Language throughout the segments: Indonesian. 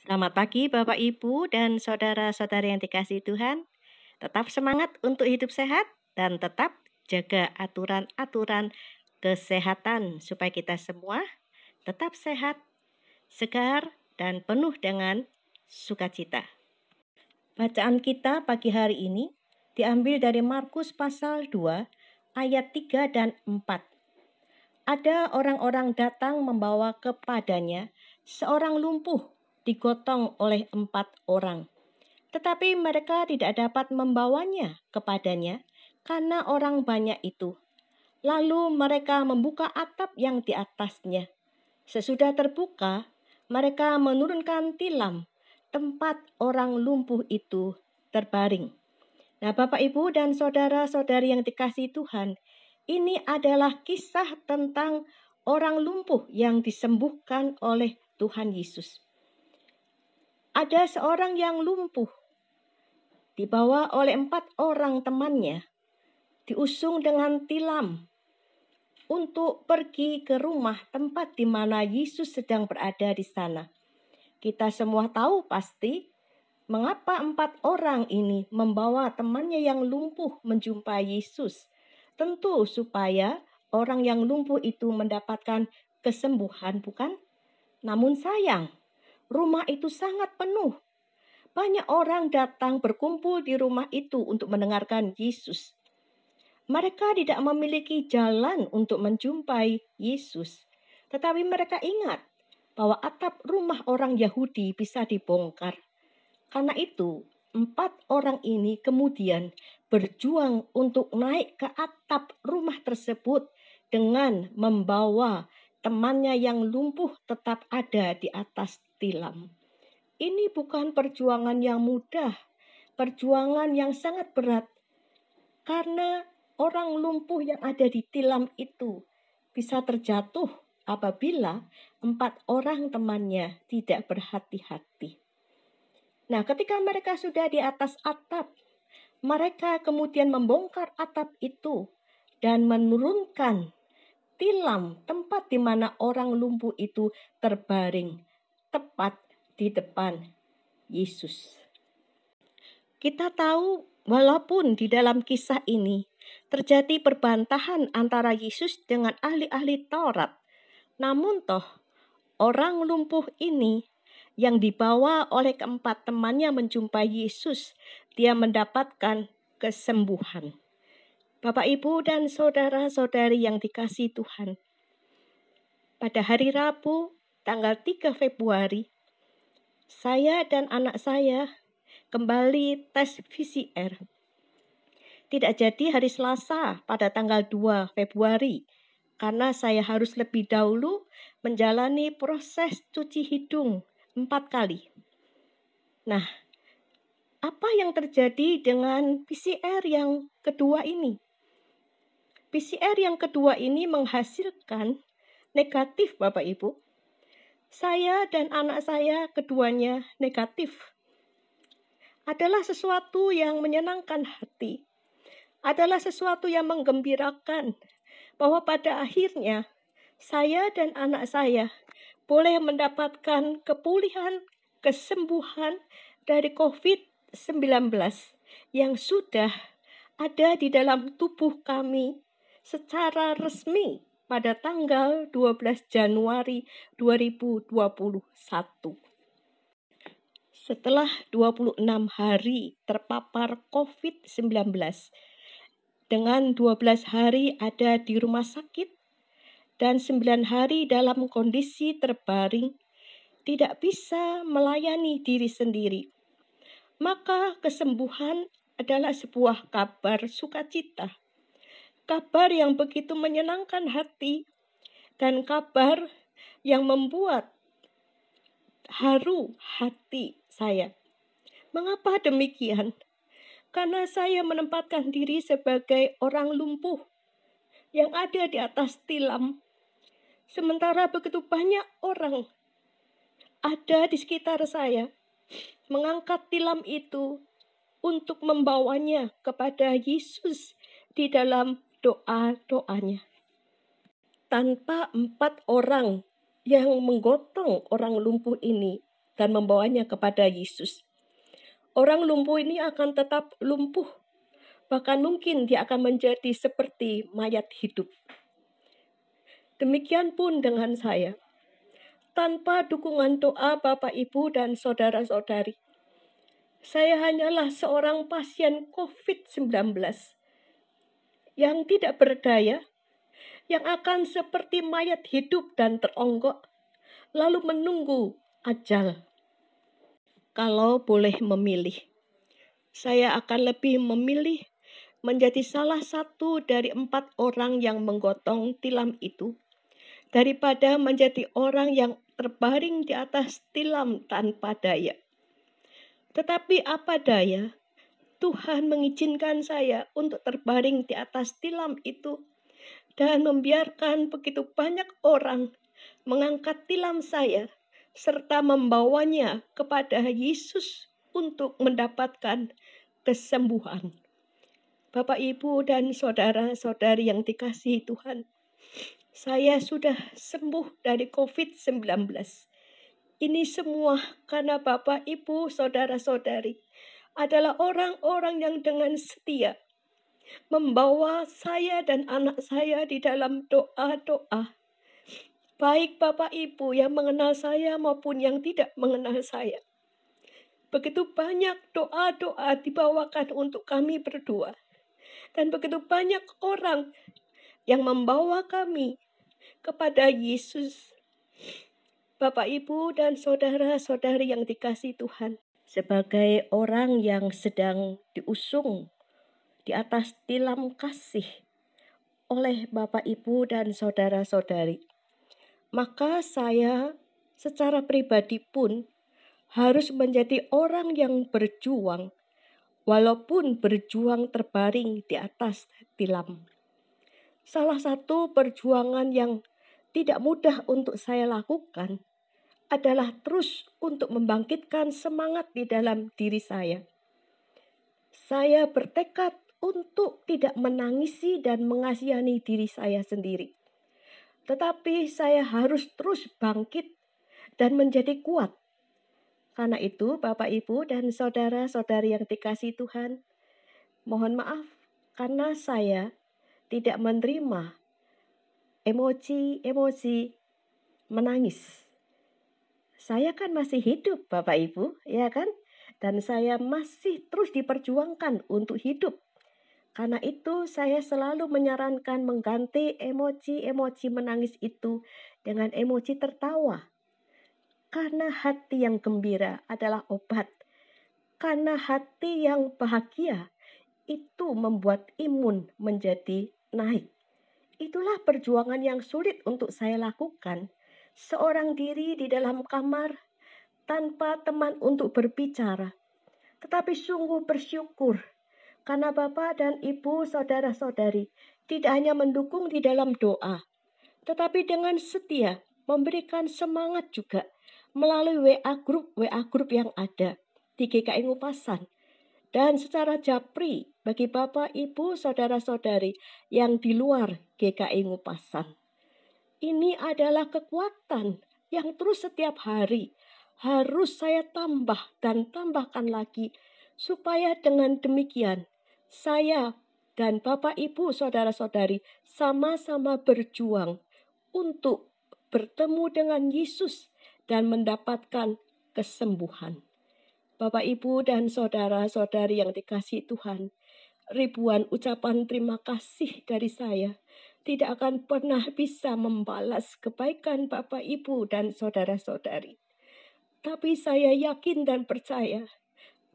Selamat pagi Bapak Ibu dan saudara-saudari yang dikasihi Tuhan. Tetap semangat untuk hidup sehat dan tetap jaga aturan-aturan kesehatan supaya kita semua tetap sehat, segar, dan penuh dengan sukacita. Bacaan kita pagi hari ini diambil dari Markus pasal 2 ayat 3 dan 4. Ada orang-orang datang membawa kepadanya seorang lumpuh digotong oleh 4 orang. Tetapi mereka tidak dapat membawanya kepadanya karena orang banyak itu. Lalu mereka membuka atap yang di atasnya. Sesudah terbuka, mereka menurunkan tilam tempat orang lumpuh itu terbaring. Nah, Bapak, Ibu, dan saudara-saudari yang dikasihi Tuhan, ini adalah kisah tentang orang lumpuh yang disembuhkan oleh Tuhan Yesus. Ada seorang yang lumpuh, dibawa oleh 4 orang temannya, diusung dengan tilam untuk pergi ke rumah tempat di mana Yesus sedang berada di sana. Kita semua tahu pasti mengapa 4 orang ini membawa temannya yang lumpuh menjumpai Yesus. Tentu supaya orang yang lumpuh itu mendapatkan kesembuhan, bukan? Namun sayang, rumah itu sangat penuh. Banyak orang datang berkumpul di rumah itu untuk mendengarkan Yesus. Mereka tidak memiliki jalan untuk menjumpai Yesus. Tetapi mereka ingat bahwa atap rumah orang Yahudi bisa dibongkar. Karena itu, 4 orang ini kemudian berjuang untuk naik ke atap rumah tersebut dengan membawa temannya yang lumpuh tetap ada di atas tilam. Ini bukan perjuangan yang mudah, perjuangan yang sangat berat, karena orang lumpuh yang ada di tilam itu bisa terjatuh apabila 4 orang temannya tidak berhati-hati. Nah, ketika mereka sudah di atas atap, mereka kemudian membongkar atap itu dan menurunkan tilam tempat di mana orang lumpuh itu terbaring tepat di depan Yesus. Kita tahu walaupun di dalam kisah ini terjadi perbantahan antara Yesus dengan ahli-ahli Taurat, namun toh orang lumpuh ini yang dibawa oleh 4 temannya menjumpai Yesus, dia mendapatkan kesembuhan. Bapak, Ibu, dan saudara-saudari yang dikasihi Tuhan, pada hari Rabu tanggal 3 Februari, saya dan anak saya kembali tes PCR. Tidak jadi hari Selasa pada tanggal 2 Februari, karena saya harus lebih dahulu menjalani proses cuci hidung 4 kali. Nah, apa yang terjadi dengan PCR yang kedua ini? PCR yang kedua ini menghasilkan negatif, Bapak Ibu. Saya dan anak saya keduanya negatif. Adalah sesuatu yang menyenangkan hati. Adalah sesuatu yang menggembirakan bahwa pada akhirnya saya dan anak saya boleh mendapatkan kepulihan, kesembuhan dari COVID-19 yang sudah ada di dalam tubuh kami secara resmi pada tanggal 12 Januari 2021. Setelah 26 hari terpapar COVID-19, dengan 12 hari ada di rumah sakit dan 9 hari dalam kondisi terbaring, tidak bisa melayani diri sendiri, maka kesembuhan adalah sebuah kabar sukacita. Kabar yang begitu menyenangkan hati dan kabar yang membuat haru hati saya. Mengapa demikian? Karena saya menempatkan diri sebagai orang lumpuh yang ada di atas tilam. Sementara begitu banyak orang ada di sekitar saya mengangkat tilam itu untuk membawanya kepada Yesus di dalam doa-doanya. Tanpa 4 orang yang menggotong orang lumpuh ini, dan membawanya kepada Yesus. Orang lumpuh ini akan tetap lumpuh, bahkan mungkin dia akan menjadi seperti mayat hidup. Demikian pun dengan saya. Tanpa dukungan doa Bapak, Ibu, dan saudara-saudari, saya hanyalah seorang pasien COVID-19 yang tidak berdaya, yang akan seperti mayat hidup dan teronggok, lalu menunggu ajal. Kalau boleh memilih, saya akan lebih memilih menjadi salah satu dari 4 orang yang menggotong tilam itu, daripada menjadi orang yang terbaring di atas tilam tanpa daya. Tetapi apa daya, Tuhan mengizinkan saya untuk terbaring di atas tilam itu dan membiarkan begitu banyak orang mengangkat tilam saya serta membawanya kepada Yesus untuk mendapatkan kesembuhan. Bapak, Ibu, dan saudara-saudari yang dikasihi Tuhan, saya sudah sembuh dari COVID-19. Ini semua karena Bapak, Ibu, saudara-saudari adalah orang-orang yang dengan setia membawa saya dan anak saya di dalam doa-doa. Baik Bapak Ibu yang mengenal saya maupun yang tidak mengenal saya. Begitu banyak doa-doa dibawakan untuk kami berdua. Dan begitu banyak orang yang membawa kami kepada Yesus. Bapak, Ibu, dan saudara-saudari yang dikasihi Tuhan. Sebagai orang yang sedang diusung di atas tilam kasih oleh Bapak, Ibu, dan saudara-saudari, maka saya secara pribadi pun harus menjadi orang yang berjuang, walaupun berjuang terbaring di atas tilam. Salah satu perjuangan yang tidak mudah untuk saya lakukan adalah terus untuk membangkitkan semangat di dalam diri saya. Saya bertekad untuk tidak menangisi dan mengasihani diri saya sendiri. Tetapi saya harus terus bangkit dan menjadi kuat. Karena itu, Bapak, Ibu, dan saudara-saudari yang dikasihi Tuhan, mohon maaf karena saya tidak menerima emosi menangis. Saya kan masih hidup, Bapak, Ibu, ya kan? Dan saya masih terus diperjuangkan untuk hidup. Karena itu saya selalu menyarankan mengganti emosi menangis itu dengan emosi tertawa. Karena hati yang gembira adalah obat. Karena hati yang bahagia itu membuat imun menjadi naik. Itulah perjuangan yang sulit untuk saya lakukan. Seorang diri di dalam kamar tanpa teman untuk berbicara. Tetapi sungguh bersyukur karena Bapak dan Ibu, saudara-saudari, tidak hanya mendukung di dalam doa, tetapi dengan setia memberikan semangat juga melalui WA grup yang ada di GKI Ngupasan. Dan secara japri bagi Bapak, Ibu, saudara-saudari yang di luar GKI Ngupasan. Ini adalah kekuatan yang terus setiap hari harus saya tambah dan tambahkan lagi, supaya dengan demikian saya dan Bapak, Ibu, saudara-saudari sama-sama berjuang untuk bertemu dengan Yesus dan mendapatkan kesembuhan. Bapak, Ibu, dan saudara-saudari yang dikasihi Tuhan, ribuan ucapan terima kasih dari saya tidak akan pernah bisa membalas kebaikan Bapak, Ibu, dan saudara-saudari. Tapi saya yakin dan percaya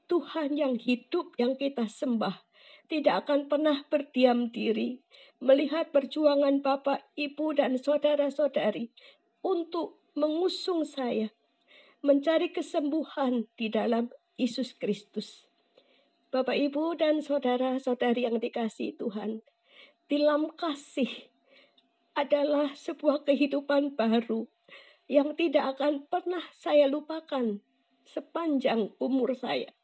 Tuhan yang hidup yang kita sembah tidak akan pernah berdiam diri melihat perjuangan Bapak, Ibu, dan saudara-saudari untuk mengusung saya mencari kesembuhan di dalam Yesus Kristus. Bapak, Ibu, dan saudara-saudari yang dikasihi Tuhan, tilam kasih adalah sebuah kehidupan baru yang tidak akan pernah saya lupakan sepanjang umur saya.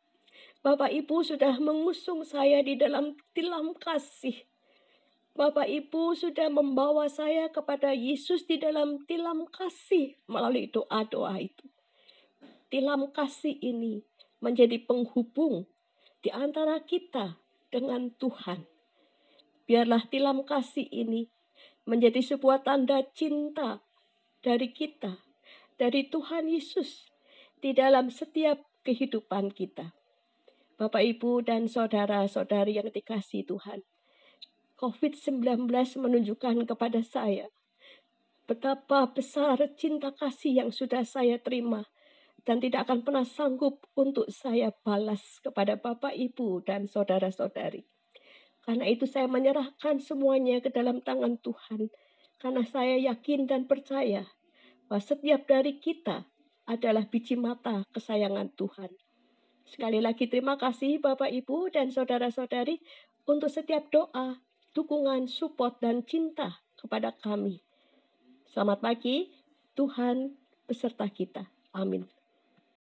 Bapak, Ibu sudah mengusung saya di dalam tilam kasih. Bapak, Ibu sudah membawa saya kepada Yesus di dalam tilam kasih melalui doa-doa itu. tilam kasih ini menjadi penghubung di antara kita dengan Tuhan. Biarlah tilam kasih ini menjadi sebuah tanda cinta dari kita, dari Tuhan Yesus di dalam setiap kehidupan kita. Bapak, Ibu, dan saudara-saudari yang dikasihi Tuhan, COVID-19 menunjukkan kepada saya betapa besar cinta kasih yang sudah saya terima dan tidak akan pernah sanggup untuk saya balas kepada Bapak, Ibu, dan saudara-saudari. Karena itu saya menyerahkan semuanya ke dalam tangan Tuhan. Karena saya yakin dan percaya bahwa setiap dari kita adalah biji mata kesayangan Tuhan. Sekali lagi terima kasih Bapak, Ibu, dan saudara-saudari untuk setiap doa, dukungan, support, dan cinta kepada kami. Selamat pagi, Tuhan beserta kita. Amin.